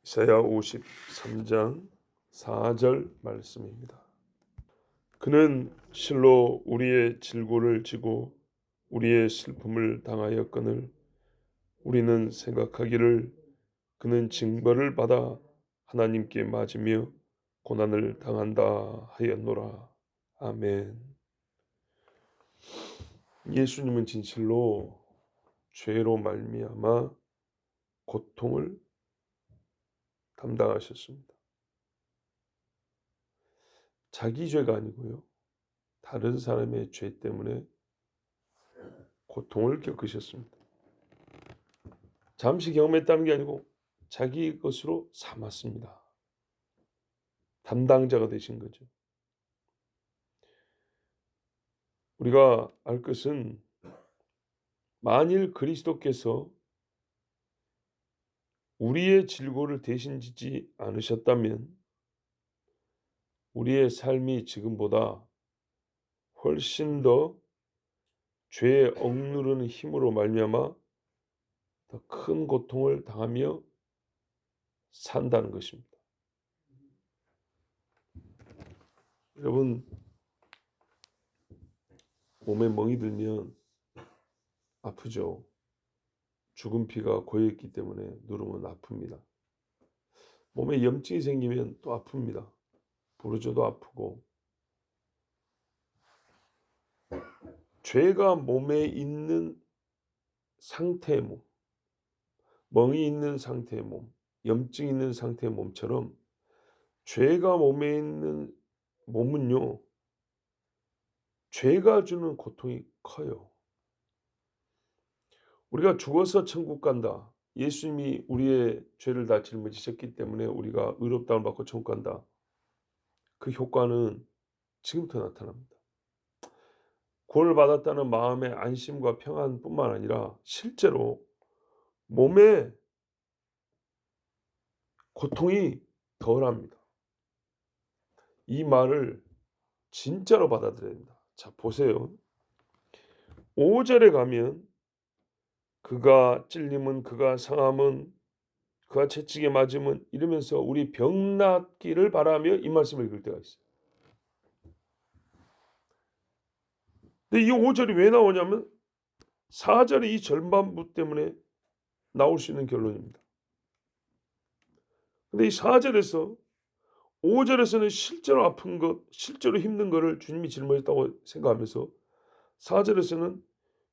이사야 53장 4절 말씀입니다. 그는 실로 우리의 질고를 지고 우리의 슬픔을 당하였거늘 우리는 생각하기를 그는 징벌을 받아 하나님께 맞으며 고난을 당한다 하였노라. 아멘. 예수님은 진실로 죄로 말미암아 고통을 담당하셨습니다. 자기 죄가 아니고요. 다른 사람의 죄 때문에 고통을 겪으셨습니다. 잠시 경험했다는 게 아니고 자기 것으로 삼았습니다. 담당자가 되신 거죠. 우리가 알 것은 만일 그리스도께서 우리의 질고를 대신 지지 않으셨다면 우리의 삶이 지금보다 훨씬 더 죄에 억누르는 힘으로 말미암아 더 큰 고통을 당하며 산다는 것입니다. 여러분, 몸에 멍이 들면 아프죠. 죽은 피가 고여있기 때문에 누르면 아픕니다. 몸에 염증이 생기면 또 아픕니다. 부르져도 아프고. 죄가 몸에 있는 상태의 몸, 멍이 있는 상태의 몸, 염증이 있는 상태의 몸처럼 죄가 몸에 있는 몸은요, 죄가 주는 고통이 커요. 우리가 죽어서 천국 간다. 예수님이 우리의 죄를 다 짊어지셨기 때문에 우리가 의롭다움을 받고 천국 간다. 그 효과는 지금부터 나타납니다. 구원을 받았다는 마음의 안심과 평안뿐만 아니라 실제로 몸에 고통이 덜합니다. 이 말을 진짜로 받아들여야 됩니다. 자, 보세요. 5절에 가면 그가 찔림은 그가 상함은 그가 채찍에 맞음은 이러면서 우리 병 낫기를 바라며 이 말씀을 읽을 때가 있어요. 근데 이 5절이 왜 나오냐면 4절의 이 절반부 때문에 나올 수 있는 결론입니다. 근데 이 4절에서 5절에서는 실제로 아픈 것, 실제로 힘든 것을 주님이 짊어졌다고 생각하면서 4절에서는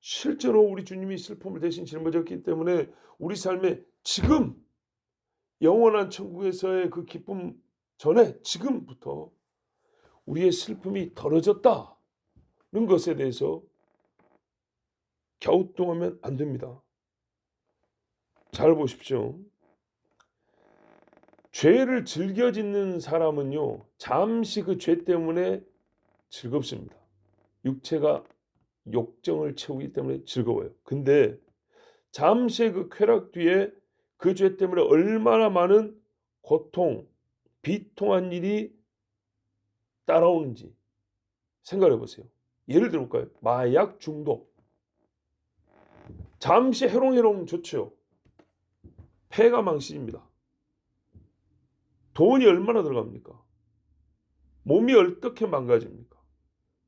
실제로 우리 주님이 슬픔을 대신 짊어졌기 때문에 우리 삶에 지금 영원한 천국에서의 그 기쁨 전에 지금부터 우리의 슬픔이 덜어졌다는 것에 대해서 갸우뚱하면 안 됩니다. 잘 보십시오. 죄를 즐겨 짓는 사람은요, 잠시 그 죄 때문에 즐겁습니다. 육체가 욕정을 채우기 때문에 즐거워요. 근데 잠시의 그 쾌락 뒤에 그 죄 때문에 얼마나 많은 고통, 비통한 일이 따라오는지 생각해 보세요. 예를 들어볼까요? 마약 중독. 잠시 해롱해롱 좋죠. 폐가 망신입니다. 돈이 얼마나 들어갑니까? 몸이 어떻게 망가집니까?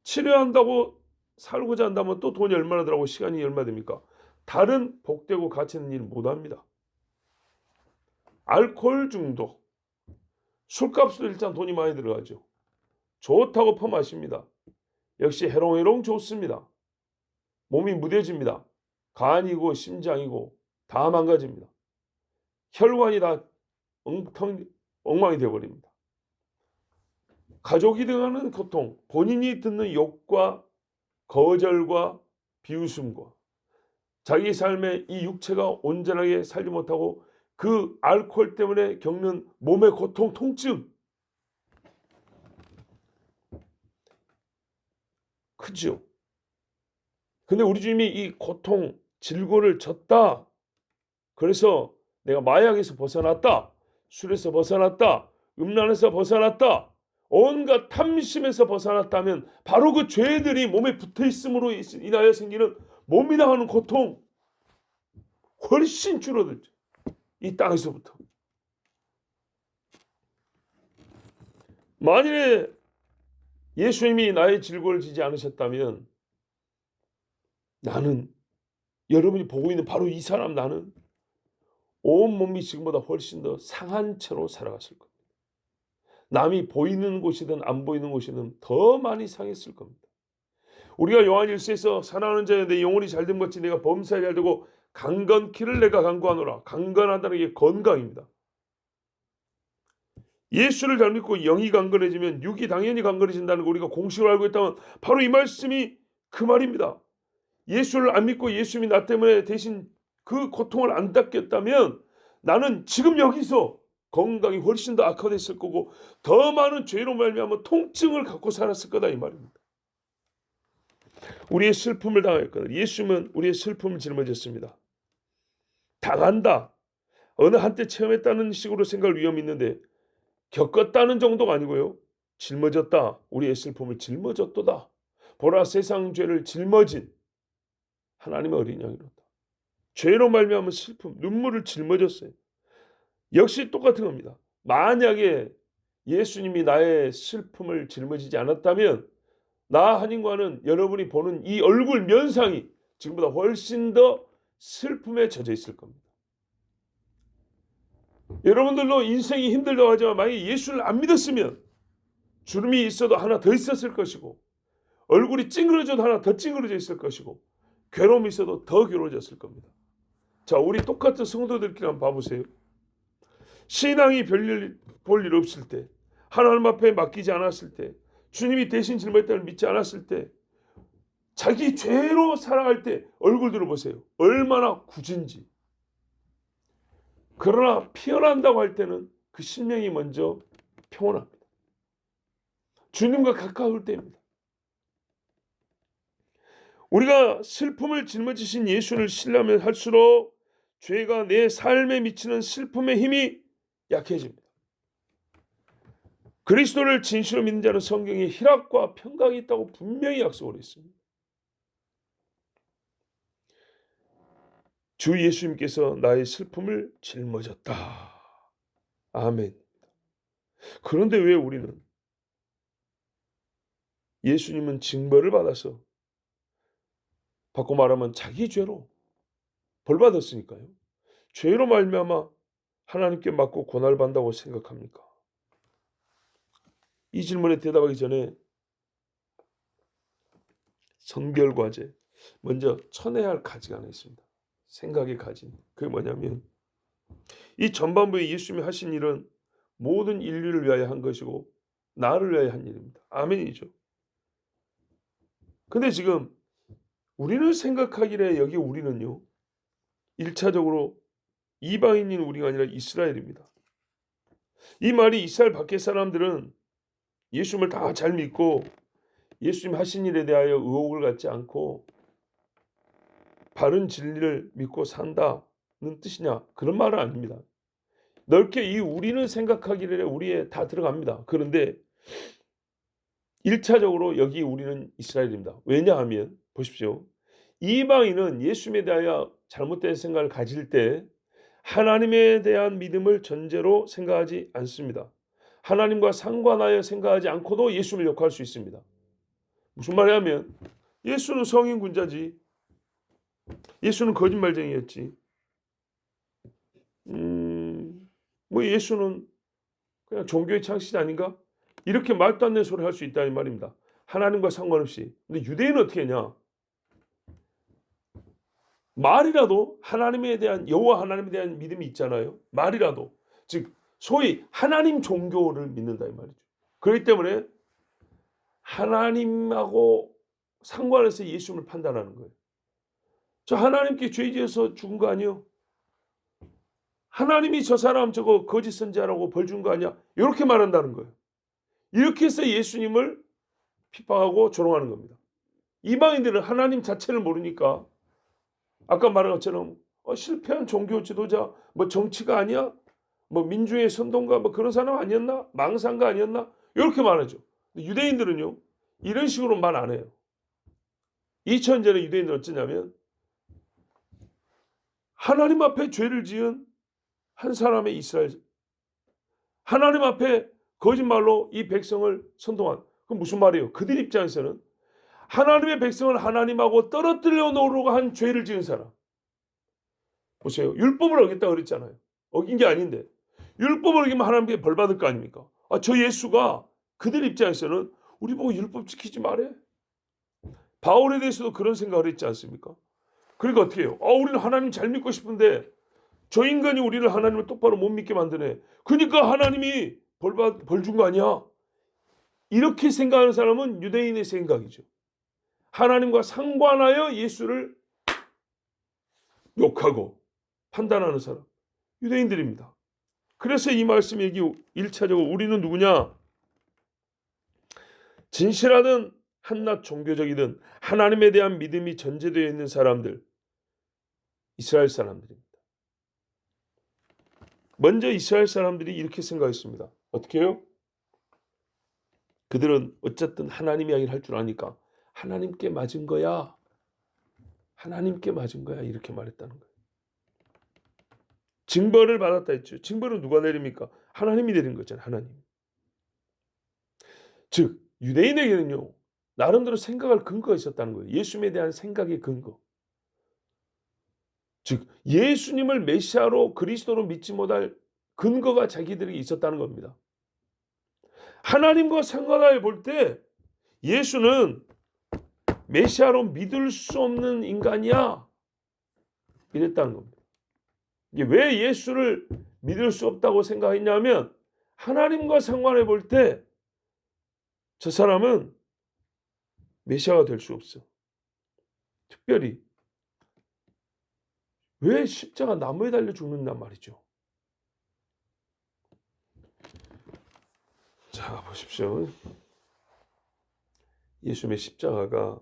치료한다고 살고자 한다면 또 돈이 얼마나 들어가고 시간이 얼마나 됩니까? 다른 복되고 가치 있는 일 못합니다. 알코올 중독. 술값도 일단 돈이 많이 들어가죠. 좋다고 퍼마십니다. 역시 해롱해롱 좋습니다. 몸이 무뎌집니다. 간이고 심장이고 다 망가집니다. 혈관이 다 엉망이 되어버립니다. 가족이 등하는 고통, 본인이 듣는 욕과 거절과 비웃음과 자기 삶의 이 육체가 온전하게 살지 못하고 그 알코올 때문에 겪는 몸의 고통, 통증 크죠. 근데 우리 주님이 이 고통, 질고를 졌다. 그래서 내가 마약에서 벗어났다. 술에서 벗어났다. 음란에서 벗어났다. 온갖 탐심에서 벗어났다면 바로 그 죄들이 몸에 붙어있음으로 인하여 생기는 몸이나 하는 고통 훨씬 줄어들죠. 이 땅에서부터. 만일에 예수님이 나의 질고를 지지 않으셨다면 나는, 여러분이 보고 있는 바로 이 사람, 나는 온몸이 지금보다 훨씬 더 상한 채로 살아갔을 겁니다. 남이 보이는 곳이든 안 보이는 곳이든 더 많이 상했을 겁니다. 우리가 요한일서에서 사랑하는 자여 내 영혼이 잘됨 같이 내가 범사에 잘되고 강건키를 내가 강구하노라. 강건하다는 게 건강입니다. 예수를 잘 믿고 영이 강건해지면 육이 당연히 강건해진다는 거 우리가 공식으로 알고 있다면 바로 이 말씀이 그 말입니다. 예수를 안 믿고 예수님이 나 때문에 대신 그 고통을 안 닦였다면 나는 지금 여기서 건강이 훨씬 더 악화됐을 거고 더 많은 죄로 말미암아 통증을 갖고 살았을 거다 이 말입니다. 우리의 슬픔을 당했거든. 예수님은 우리의 슬픔을 짊어졌습니다. 당한다, 어느 한때 체험했다는 식으로 생각할 위험이 있는데 겪었다는 정도가 아니고요. 짊어졌다. 우리의 슬픔을 짊어졌도다. 보라 세상 죄를 짊어진 하나님의 어린 양이로다. 죄로 말미암은 슬픔, 눈물을 짊어졌어요. 역시 똑같은 겁니다. 만약에 예수님이 나의 슬픔을 짊어지지 않았다면 나 한인과는 여러분이 보는 이 얼굴 면상이 지금보다 훨씬 더 슬픔에 젖어 있을 겁니다. 여러분들도 인생이 힘들다고 하지만 만약에 예수를 안 믿었으면 주름이 있어도 하나 더 있었을 것이고 얼굴이 찡그러져도 하나 더 찡그러져 있을 것이고 괴로움이 있어도 더 괴로워졌을 겁니다. 자, 우리 똑같은 성도들끼리 한번 봐보세요. 신앙이 별일 볼 일 없을 때, 하나님 앞에 맡기지 않았을 때, 주님이 대신 짊어졌다는 믿지 않았을 때, 자기 죄로 살아갈 때 얼굴들을 보세요. 얼마나 굳은지. 그러나 피어난다고 할 때는 그 심령이 먼저 평온합니다. 주님과 가까울 때입니다. 우리가 슬픔을 짊어지신 예수를 신뢰하면 할수록 죄가 내 삶에 미치는 슬픔의 힘이 약해집니다. 그리스도를 진실로 믿는 자는 성경에 희락과 평강이 있다고 분명히 약속을 했습니다. 주 예수님께서 나의 슬픔을 짊어졌다. 아멘. 그런데 왜 우리는 예수님은 징벌을 받아서, 바꿔 말하면 자기 죄로 벌 받았으니까요. 죄로 말미암아 하나님께 맞고 고난을 받는다고 생각합니까? 이 질문에 대답하기 전에 선결과제, 먼저 쳐내야 할 가지가 하나 있습니다. 생각의 가지. 그게 뭐냐면 이 전반부에 예수님이 하신 일은 모든 인류를 위하여 한 것이고 나를 위하여 한 일입니다. 아멘이죠. 근데 지금 우리는 생각하기에 여기 우리는요, 1차적으로 이방인인 우리가 아니라 이스라엘입니다. 이 말이 이스라엘 밖의 사람들은 예수님을 다 잘 믿고 예수님 하신 일에 대하여 의혹을 갖지 않고 바른 진리를 믿고 산다는 뜻이냐? 그런 말은 아닙니다. 넓게 이 우리는 생각하기에 우리에 다 들어갑니다. 그런데 1차적으로 여기 우리는 이스라엘입니다. 왜냐하면 보십시오. 이방인은 예수님에 대하여 잘못된 생각을 가질 때 하나님에 대한 믿음을 전제로 생각하지 않습니다. 하나님과 상관하여 생각하지 않고도 예수님을 욕할 수 있습니다. 무슨 말이냐면 예수는 성인군자지, 예수는 거짓말쟁이였지, 뭐 예수는 그냥 종교의 창시자 아닌가? 이렇게 말도 안 되는 소리를 할 수 있다 이 말입니다. 하나님과 상관없이. 근데 유대인은 어떻게 했냐? 말이라도 하나님에 대한, 여호와 하나님에 대한 믿음이 있잖아요. 말이라도, 즉 소위 하나님 종교를 믿는다 이 말이죠. 그렇기 때문에 하나님하고 상관해서 예수님을 판단하는 거예요. 저 하나님께 죄 지어서 죽은 거 아니요? 하나님이 저 사람 저거 거짓 선지자라고 벌 준 거 아니야? 이렇게 말한다는 거예요. 이렇게 해서 예수님을 핍박하고 조롱하는 겁니다. 이방인들은 하나님 자체를 모르니까 아까 말한 것처럼 실패한 종교 지도자, 뭐 정치가 아니야? 뭐 민주의 선동가, 뭐 그런 사람 아니었나? 망상가 아니었나? 이렇게 말하죠. 유대인들은요, 이런 식으로 말 안 해요. 2000년 전에 유대인들은 어쩌냐면 하나님 앞에 죄를 지은 한 사람의 이스라엘, 하나님 앞에 거짓말로 이 백성을 선동한. 그건 무슨 말이에요? 그들 입장에서는 하나님의 백성을 하나님하고 떨어뜨려 놓으려고 한 죄를 지은 사람. 보세요. 율법을 어겼다 그랬잖아요. 어긴 게 아닌데. 율법을 어기면 하나님께 벌 받을 거 아닙니까? 저 예수가 그들 입장에서는 우리 보고 율법 지키지 말해. 바울에 대해서도 그런 생각을 했지 않습니까? 그러니까 어떻게 해요? 우리는 하나님 잘 믿고 싶은데 저 인간이 우리를 하나님을 똑바로 못 믿게 만드네. 그러니까 하나님이 벌 준 거 아니야? 이렇게 생각하는 사람은 유대인의 생각이죠. 하나님과 상관하여 예수를 욕하고 판단하는 사람, 유대인들입니다. 그래서 이 말씀 여기 1차적으로 우리는 누구냐? 진실하든 한낱 종교적이든 하나님에 대한 믿음이 전제되어 있는 사람들, 이스라엘 사람들입니다. 먼저 이스라엘 사람들이 이렇게 생각했습니다. 어떻게 해요? 그들은 어쨌든 하나님 이야기를 할 줄 아니까 하나님께 맞은 거야. 하나님께 맞은 거야. 이렇게 말했다는 거예요. 징벌을 받았다 했죠. 징벌은 누가 내립니까? 하나님이 내린 거잖아요. 하나님. 즉 유대인에게는요. 나름대로 생각할 근거가 있었다는 거예요. 예수님에 대한 생각의 근거. 즉 예수님을 메시아로 그리스도로 믿지 못할 근거가 자기들에게 있었다는 겁니다. 하나님과 상관하여 볼 때 예수는 메시아로 믿을 수 없는 인간이야. 이랬다는 겁니다. 왜 예수를 믿을 수 없다고 생각했냐면 하나님과 상관해 볼 때 저 사람은 메시아가 될 수 없어. 특별히 왜 십자가 나무에 달려 죽는단 말이죠. 자 보십시오. 예수님의 십자가가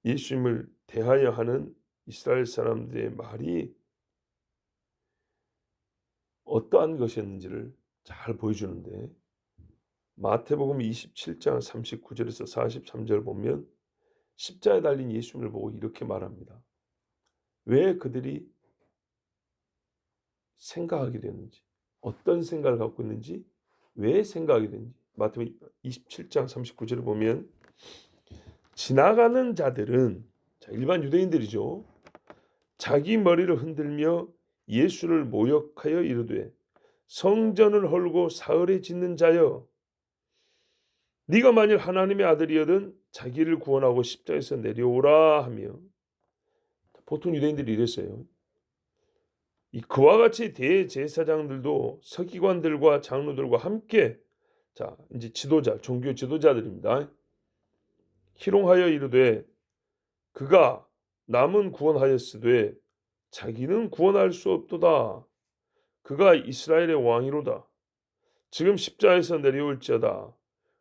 예수님을 대하여 하는 이스라엘 사람들의 말이 어떠한 것이었는지를 잘 보여주는데 마태복음 27장 39절에서 43절 보면 십자가에 달린 예수님을 보고 이렇게 말합니다. 왜 그들이 생각하게 됐는지, 어떤 생각을 갖고 있는지, 왜 생각하게 됐는지 마태복음 27장 39절을 보면 지나가는 자들은 일반 유대인들이죠. 자기 머리를 흔들며 예수를 모욕하여 이르되 성전을 헐고 사흘에 짓는 자여 네가 만일 하나님의 아들이여든 자기를 구원하고 십자가에서 내려오라 하며 보통 유대인들이 이랬어요. 그와 같이 대제사장들도 서기관들과 장로들과 함께 이제 지도자, 종교 지도자들입니다. 희롱하여 이르되 그가 남은 구원하였으되 자기는 구원할 수 없도다. 그가 이스라엘의 왕이로다. 지금 십자가에서 내려올지어다.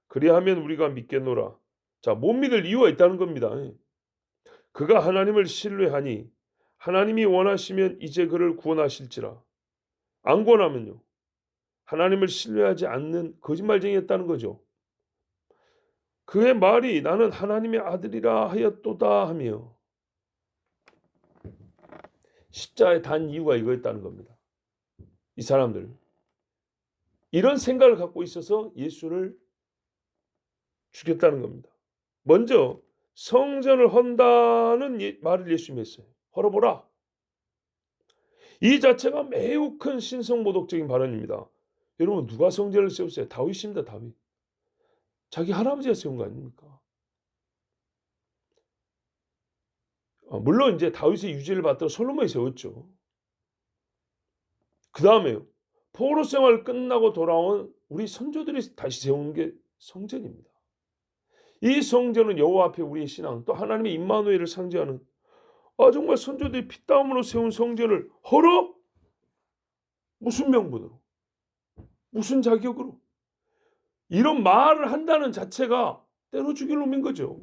그리하면 우리가 믿겠노라. 못 믿을 이유가 있다는 겁니다. 그가 하나님을 신뢰하니 하나님이 원하시면 이제 그를 구원하실지라. 안 구원하면요. 하나님을 신뢰하지 않는 거짓말쟁이였다는 거죠. 그의 말이 나는 하나님의 아들이라 하였도다 하며 십자가에 단 이유가 이거였다는 겁니다. 이 사람들 이런 생각을 갖고 있어서 예수를 죽였다는 겁니다. 먼저 성전을 헌다는 말을 예수님이 했어요. 헐어보라. 이 자체가 매우 큰 신성모독적인 발언입니다. 여러분 누가 성전을 세웠어요? 다윗입니다. 다윗. 자기 할아버지가 세운 거 아닙니까? 물론 이제 다윗의 유지를 받들어 솔로몬이 세웠죠. 그 다음에요. 포로 생활 끝나고 돌아온 우리 선조들이 다시 세운 게 성전입니다. 이 성전은 여호와 앞에 우리의 신앙 또 하나님의 임마누엘을 상징하는 정말 선조들이 피땀으로 세운 성전을 헐어? 무슨 명분으로? 무슨 자격으로? 이런 말을 한다는 자체가 때려 죽일 놈인 거죠.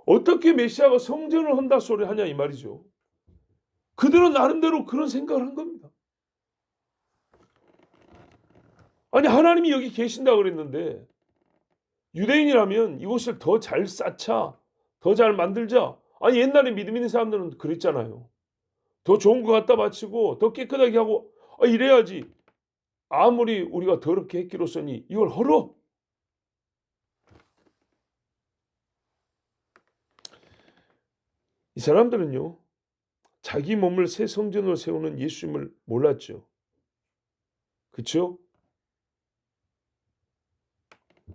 어떻게 메시아가 성전을 헌다 소리 하냐 이 말이죠. 그들은 나름대로 그런 생각을 한 겁니다. 아니 하나님이 여기 계신다고 그랬는데 유대인이라면 이곳을 더 잘 쌓자, 더 잘 만들자. 아니 옛날에 믿음 있는 사람들은 그랬잖아요. 더 좋은 거 갖다 바치고 더 깨끗하게 하고 이래야지. 아무리 우리가 더럽게 했기로서니 이걸 헐어? 이 사람들은요, 자기 몸을 새 성전으로 세우는 예수님을 몰랐죠. 그렇죠?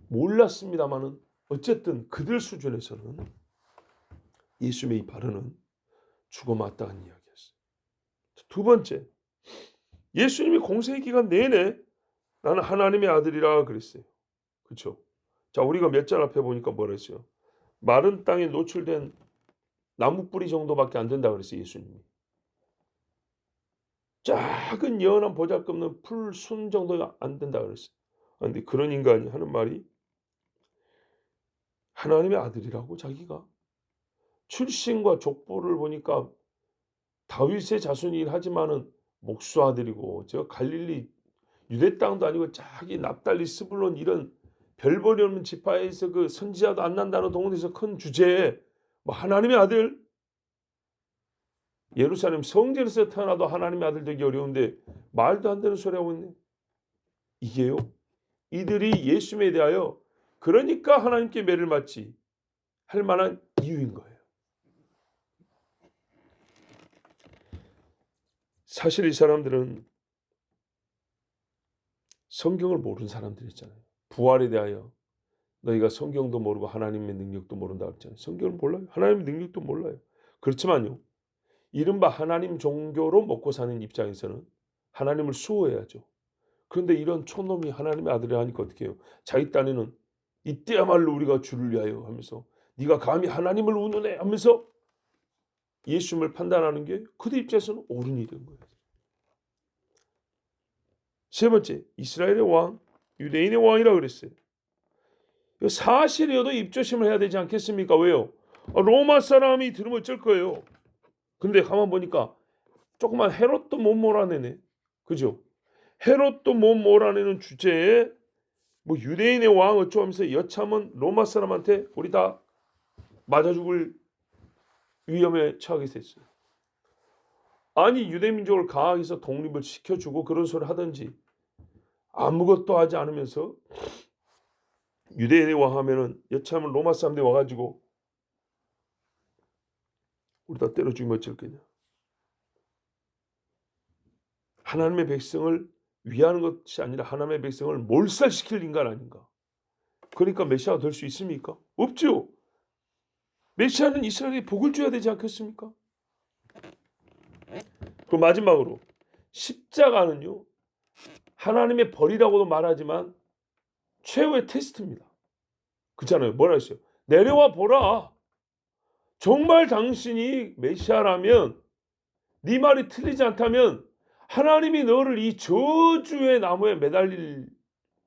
몰랐습니다마는 어쨌든 그들 수준에서는 예수님의 이 발언은 죽어 마땅한 이야기였어요. 두 번째, 예수님이 공생의 기간 내내 나는 하나님의 아들이라 그랬어요. 그렇죠? 자, 우리가 몇 절 앞에 보니까 뭐라 했어요? 마른 땅에 노출된 나무 뿌리 정도밖에 안 된다 그랬어요, 예수님이. 작은 연한 보잘것없는 풀 순 정도가 안 된다 그랬어요. 그런데 그런 인간이 하는 말이 하나님의 아들이라고 자기가 출신과 족보를 보니까 다윗의 자손이긴 하지만은 목수 아들이고 저 갈릴리 유대 땅도 아니고 자기 납달리 스불론 이런 별 볼이 없는 지파에서 그 선지자도 안 난다는 동네에서 큰 주제에 뭐 하나님의 아들, 예루살렘 성전에서 태어나도 하나님의 아들 되기 어려운데 말도 안 되는 소리 하고 있네. 이게요, 이들이 예수님에 대하여 그러니까 하나님께 매를 맞지 할 만한 이유인 거예요. 사실 이 사람들은 성경을 모르는 사람들이잖아요. 부활에 대하여 너희가 성경도 모르고 하나님의 능력도 모른다 그랬잖아요. 성경을 몰라요. 하나님의 능력도 몰라요. 그렇지만요, 이른바 하나님 종교로 먹고 사는 입장에서는 하나님을 수호해야죠. 그런데 이런 촌놈이 하나님의 아들이 하니까 어떻게 해요? 자기 딴에는 이때야말로 우리가 주를 위하여 하면서 네가 감히 하나님을 운운해 하면서 예수님을 판단하는 게 그들 입장에서는 옳은 일인 거예요. 세 번째, 이스라엘의 왕, 유대인의 왕이라고 그랬어요. 사실이어도 입조심을 해야 되지 않겠습니까? 왜요? 로마 사람이 들으면 어쩔 거예요. 근데 가만 보니까 조그만 헤롯도 못 몰아내네. 그죠? 헤롯도 못 몰아내는 주제에 뭐 유대인의 왕 어쩌고 하면서 여차하면 로마 사람한테 우리 다 맞아 죽을 위험에 처하게 됐어요. 아니 유대 민족을 강하게서 독립을 시켜주고 그런 소리 하든지 아무것도 하지 않으면서 유대인의 왕 하면은 여차하면 로마 사람들이 와가지고 우리 다 때려 죽이면 어쩔 거냐. 하나님의 백성을 위하는 것이 아니라 하나님의 백성을 몰살시킬 인간 아닌가. 그러니까 메시아가 될 수 있습니까? 없죠. 메시아는 이스라엘에 복을 줘야 되지 않겠습니까? 그리고 마지막으로 십자가는요, 하나님의 벌이라고도 말하지만 최후의 테스트입니다. 그렇잖아요. 뭐라 했어요? 내려와 보라. 정말 당신이 메시아라면, 네 말이 틀리지 않다면 하나님이 너를 이 저주의 나무에 매달릴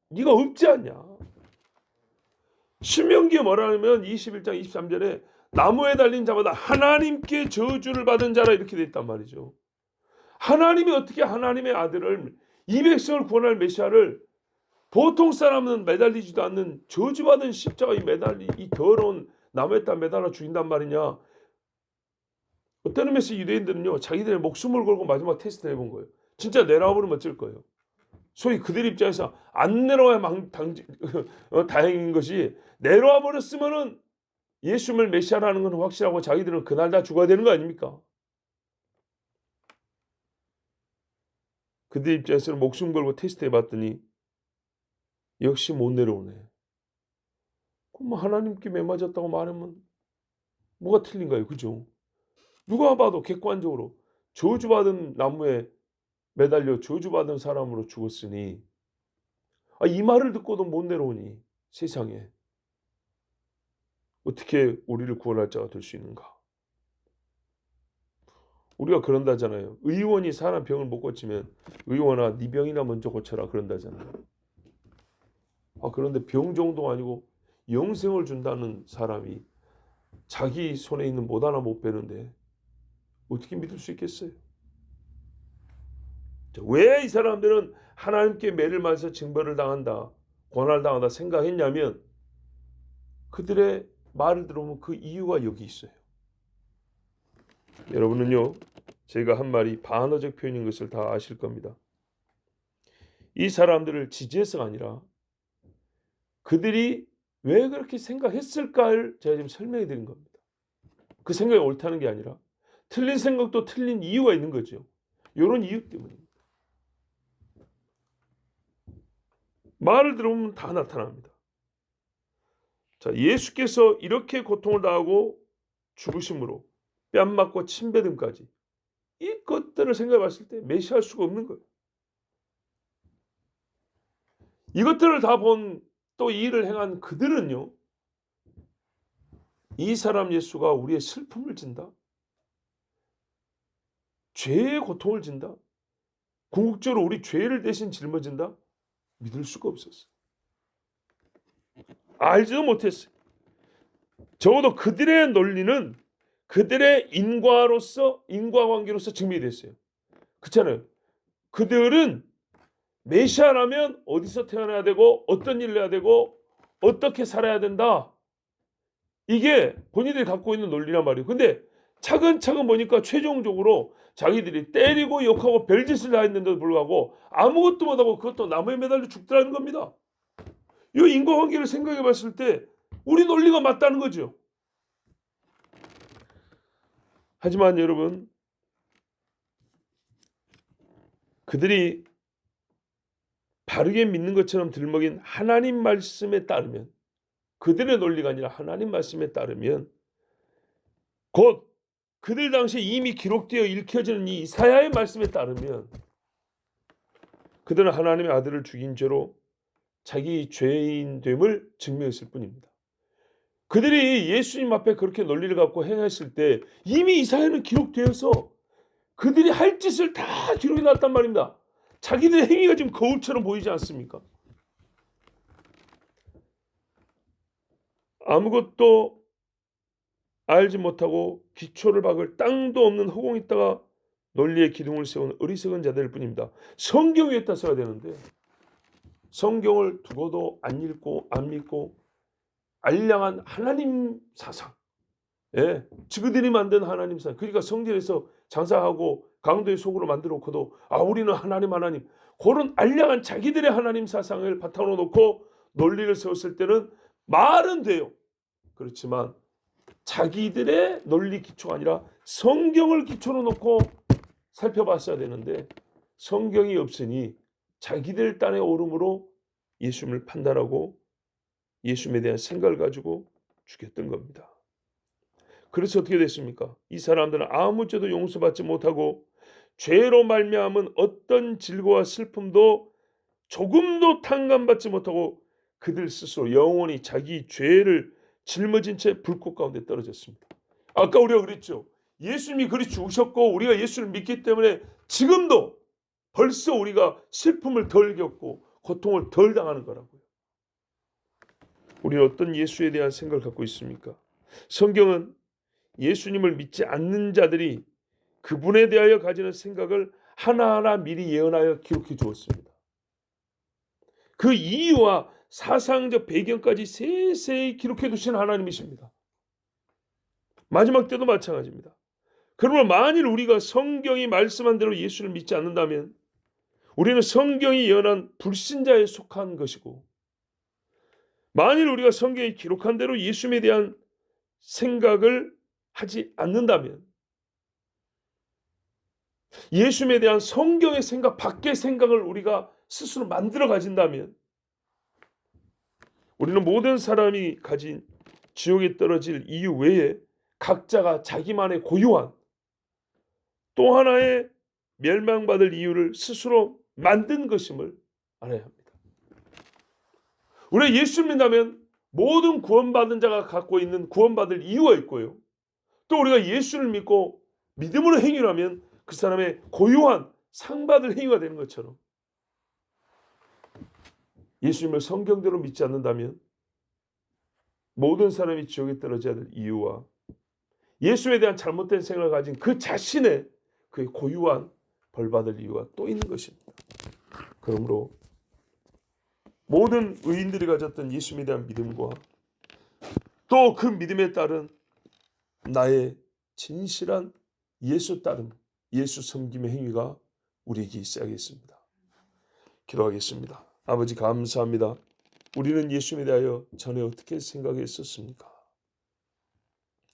네가 없지 않냐. 신명기에 뭐라냐면 21장 23절에 나무에 달린 자마다 하나님께 저주를 받은 자라 이렇게 돼 있단 말이죠. 하나님이 어떻게 하나님의 아들을, 이 백성을 구원할 메시아를 보통 사람은 매달리지도 않는 저주받은 십자가에 매달리 이 더러운 나무에다 매달아 죽인단 말이냐. 어떤 의미에서 유대인들은요, 자기들의 목숨을 걸고 마지막 테스트를 해본 거예요. 진짜 내려와 버리면 어쩔 거예요. 소위 그들 입장에서 안 내려와야 다행인 것이, 내려와 버렸으면은 예수님을 메시아라는 건 확실하고 자기들은 그날 다 죽어야 되는 거 아닙니까? 그들 입장에서는 목숨 걸고 테스트 해봤더니 역시 못 내려오네. 그럼 뭐 하나님께 매 맞았다고 말하면 뭐가 틀린가요? 그죠? 누가 봐도 객관적으로 저주받은 나무에 매달려 저주받은 사람으로 죽었으니 이 말을 듣고도 못 내려오니 세상에 어떻게 우리를 구원할 자가 될 수 있는가? 우리가 그런다잖아요. 의원이 사람 병을 못 고치면 의원아 네 병이나 먼저 고쳐라 그런다잖아요. 그런데 병 정도 아니고 영생을 준다는 사람이 자기 손에 있는 못 하나 못 빼는데 어떻게 믿을 수 있겠어요? 왜 이 사람들은 하나님께 매를 맞아서 징벌을 당한다, 고난을 당한다 생각했냐면 그들의 말을 들어보면 그 이유가 여기 있어요. 여러분은요, 제가 한 말이 반어적 표현인 것을 다 아실 겁니다. 이 사람들을 지지해서가 아니라 그들이 왜 그렇게 생각했을까를 제가 지금 설명해 드린 겁니다. 그 생각이 옳다는 게 아니라 틀린 생각도 틀린 이유가 있는 거죠. 이런 이유 때문입니다. 말을 들어보면 다 나타납니다. 자, 예수께서 이렇게 고통을 당하고 죽으심으로 뺨 맞고 침뱉음까지 이것들을 생각해 봤을 때 메시할 수가 없는 거예요. 이것들을 다 본 또 이 일을 행한 그들은요, 이 사람 예수가 우리의 슬픔을 진다, 죄의 고통을 진다, 궁극적으로 우리 죄를 대신 짊어진다, 믿을 수가 없었어요. 알지도 못했어요. 적어도 그들의 논리는 그들의 인과관계로서 증명이 됐어요. 그렇잖아요. 그들은 메시아라면 어디서 태어나야 되고 어떤 일을 해야 되고 어떻게 살아야 된다. 이게 본인들이 갖고 있는 논리란 말이에요. 근데 차근차근 보니까 최종적으로 자기들이 때리고 욕하고 별짓을 다 했는데도 불구하고 아무것도 못하고 그것도 나무에 매달려 죽더라는 겁니다. 이 인과관계를 생각해 봤을 때 우리 논리가 맞다는 거죠. 하지만 여러분, 그들이 바르게 믿는 것처럼 들먹인 하나님 말씀에 따르면, 그들의 논리가 아니라 하나님 말씀에 따르면, 곧 그들 당시에 이미 기록되어 읽혀지는 이 이사야의 말씀에 따르면 그들은 하나님의 아들을 죽인 죄로 자기 죄인됨을 증명했을 뿐입니다. 그들이 예수님 앞에 그렇게 논리를 갖고 행했을 때 이미 이사야는 기록되어서 그들이 할 짓을 다 기록해 놨단 말입니다. 자기들의 행위가 지금 거울처럼 보이지 않습니까? 아무것도 알지 못하고 기초를 박을 땅도 없는 허공에 있다가 논리의 기둥을 세우는 어리석은 자들 뿐입니다. 성경에 있다 써야 되는데 성경을 두고도 안 읽고 안 믿고 알량한 하나님 사상, 예, 지그들이 만든 하나님 사상, 그러니까 성전에서 장사하고 강도의 속으로 만들어 놓고도 우리는 하나님 그런 알량한 자기들의 하나님 사상을 바탕으로 놓고 논리를 세웠을 때는 말은 돼요. 그렇지만 자기들의 논리 기초가 아니라 성경을 기초로 놓고 살펴봤어야 되는데 성경이 없으니 자기들 딴에 오름으로 예수님을 판단하고 예수님에 대한 생각을 가지고 죽였던 겁니다. 그래서 어떻게 됐습니까? 이 사람들은 아무 죄도 용서받지 못하고 죄로 말미암은 어떤 질고와 슬픔도 조금도 탕감받지 못하고 그들 스스로 영원히 자기 죄를 짊어진 채 불꽃 가운데 떨어졌습니다. 아까 우리가 그랬죠. 예수님이 그리 죽으셨고 우리가 예수를 믿기 때문에 지금도 벌써 우리가 슬픔을 덜 겪고 고통을 덜 당하는 거라고요. 우리는 어떤 예수에 대한 생각을 갖고 있습니까? 성경은 예수님을 믿지 않는 자들이 그분에 대하여 가지는 생각을 하나하나 미리 예언하여 기록해 주었습니다. 그 이유와 사상적 배경까지 세세히 기록해 두신 하나님이십니다. 마지막 때도 마찬가지입니다. 그러면 만일 우리가 성경이 말씀한 대로 예수를 믿지 않는다면 우리는 성경이 예언한 불신자에 속한 것이고, 만일 우리가 성경이 기록한 대로 예수님에 대한 생각을 하지 않는다면, 예수님에 대한 성경의 생각 밖의 생각을 우리가 스스로 만들어 가진다면 우리는 모든 사람이 가진 지옥에 떨어질 이유 외에 각자가 자기만의 고유한 또 하나의 멸망받을 이유를 스스로 만든 것임을 알아야 합니다. 우리가 예수 믿는다면 모든 구원받은 자가 갖고 있는 구원받을 이유가 있고요. 또 우리가 예수를 믿고 믿음으로 행위를 하면 그 사람의 고유한 상받을 행위가 되는 것처럼 예수님을 성경대로 믿지 않는다면 모든 사람이 지옥에 떨어져야 될 이유와 예수에 대한 잘못된 생각을 가진 그 자신의 그 고유한 벌받을 이유가 또 있는 것입니다. 그러므로 모든 의인들이 가졌던 예수님에 대한 믿음과 또 그 믿음에 따른 나의 진실한 예수 따름, 예수 섬김의 행위가 우리에게 있어야겠습니다. 기도하겠습니다. 아버지 감사합니다. 우리는 예수님에 대하여 전에 어떻게 생각했었습니까?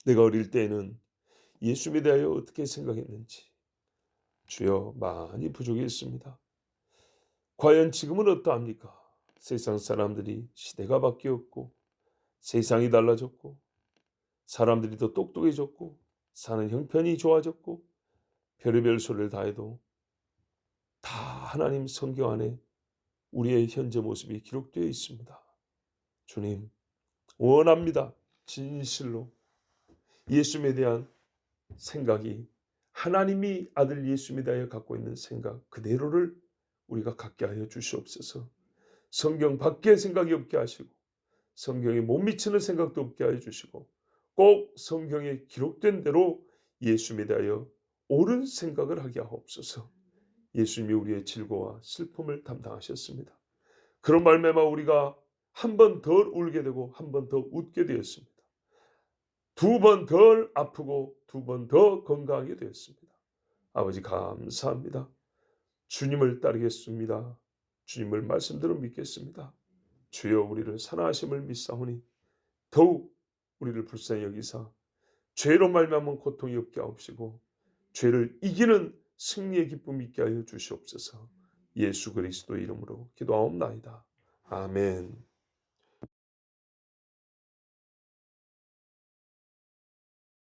내가 어릴 때에는 예수님에 대하여 어떻게 생각했는지 주여 많이 부족했습니다. 과연 지금은 어떠합니까? 세상 사람들이 시대가 바뀌었고 세상이 달라졌고 사람들이 더 똑똑해졌고 사는 형편이 좋아졌고 별의별 소리를 다 해도 다 하나님 성경 안에 우리의 현재 모습이 기록되어 있습니다. 주님 원합니다. 진실로 예수님에 대한 생각이 하나님이 아들 예수님에 대하여 갖고 있는 생각 그대로를 우리가 갖게 하여 주시옵소서. 성경 밖의 생각이 없게 하시고 성경에 못 미치는 생각도 없게 하여 주시고 꼭 성경에 기록된 대로 예수님에 대하여 옳은 생각을 하게 하옵소서. 예수님이 우리의 질고와 슬픔을 담당하셨습니다. 그런 말미암아 우리가 한 번 덜 울게 되고 한 번 더 웃게 되었습니다. 두 번 덜 아프고 두 번 더 건강하게 되었습니다. 아버지 감사합니다. 주님을 따르겠습니다. 주님을 말씀대로 믿겠습니다. 주여 우리를 사랑하심을 믿사오니 더욱 우리를 불쌍히 여기사 죄로 말미암은 고통이 없게 하옵시고 죄를 이기는 승리의 기쁨이 있게 하여 주시옵소서. 예수 그리스도 이름으로 기도하옵나이다. 아멘.